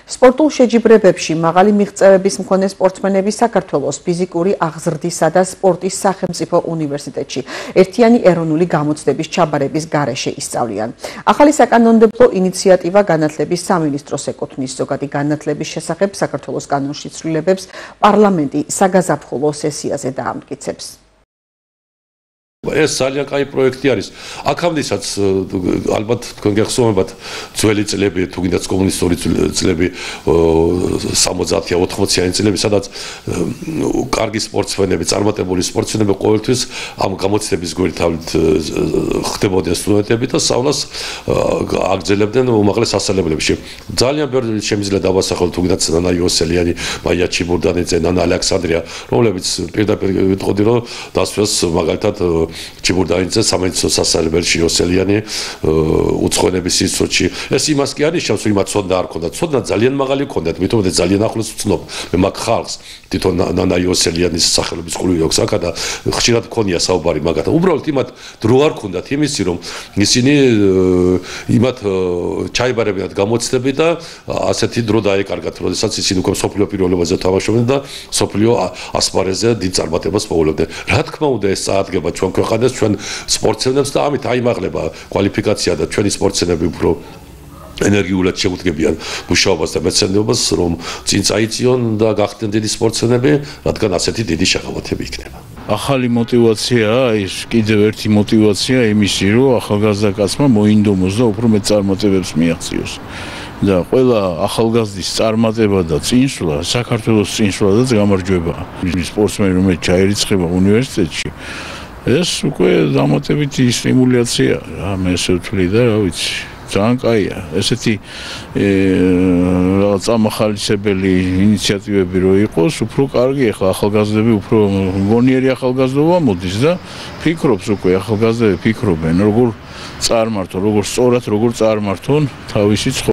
სპორტულ შეჯიბრებებში მაღალი მიღწევების მქონე სპორტსმენები საქართველოს ფიზიკური აღზრდისა და სპორტის სახელმწიფო უნივერსიტეტში ერთიანი ეროვნული გამოცდების ჩაბარების გარეშე ისწავლიან. ახალი საკანონმდებლო ინიციატივა განათლების სამინისტროს ეკუთვნის. ზოგადი განათლების შესახებ საქართველოს კანონში ცვლილებებს პარლამენტი საგაზაფხულო სესიაზე დაამტკიცებს. ეს ძალიან კაი პროექტი არის. აქამდესაც ალბათ თქვენ გეხსოვებათ ძველი წლები, თუ გინდათ კომუნისტური წლები 60-იან 80-იან წლები, სადაც კარგი სპორტსმენები, წარმატებული სპორტსმენები ყოველთვის ამ გამოცდების გვერდით ხდებოდნენ სტუდენტები და სწავლას აგრძელებდნენ უმაღლეს სასწავლებლებში. ძალიან ბევრი შემიძლია დავასახელოთ, თუ გინდათ ნანა იოსელიანი, მაია ჩიბურდანიძე, ნანა ალექსანდრია, რომლებიც პირდაპირ ვიტყოდი, რომ დასვეს მაგალითად ჩიბურდანიძე სამედიცინო სასწავლებელში იოსელიანი უცხოენების ინსტიტუტში. ეს იმას კი არის შევს, რომ იმათ ცოდნა არ ქონდათ. ცოდნა ძალიან მაღალი ქონდათ, მithom ძალიან ახლოს ვცნობ მე მაგ ხალხს. თვითონ ნანა იოსელიანის სახელობის ყურვი აქვს აქ და ხშირად ქონია საუბარი მაგათთან. უბრალოდ იმათ დრო არ ქონდათ იმისი, რომ ისინი იმათ ჩაიბარებინათ გამოცდები და ასეთი დრო დაეკარგათ, როდესაც ისინი უკვე სოფლიო პირველობაზე თამაშობდნენ და სოფლიო ასპარეზზე დიდ წარმატებას მოულებდნენ. რა თქმა უნდა ეს წაადგება ჩვენ ქვეყანას, ჩვენ სპორტსმენებს და ამით აიმაღლება კვალიფიკაცია და ჩვენი სპორტსმენები უფრო ენერგიულად შეუდგებიან მუშაობას და მეცნიერებას, რომ წინ წაიწიონ და გახდნენ დიდი სპორტსმენები, რადგან ასეთი დიდი შეღავათები იქნება. ახალი мотиваციაა ის კიდევ ერთი мотиваცია იმისი, რომ ახალგაზრდა კაცმა მოინდომოს და უფრო მეტ წარმატებებს მიაღწიოს. და ყველა ახალგაზრდის წარმატება და წინსვლა საქართველოს წინსვლადაც გამარჯვებაა. სპორტსმენი რომელიც ჩაირიცხება უნივერსიტეტში, ეს უკვე დამატებითი სტიმულაცია რა, მე ესე ვთვლი და რა ვიცი. ძალიან კაია. ესეთი რაღაც ამახალისებელი ინიციატივები რო იყოს, უფრო კარგი. ახლა ახალგაზრდები უფრო გონიერი ახალგაზრდობა მოდის და ფიქრობს უკვე ახალგაზრდები ფიქრობენ, როგორ წარმართონ, როგორ სწორად, როგორ წარმართონ თავისი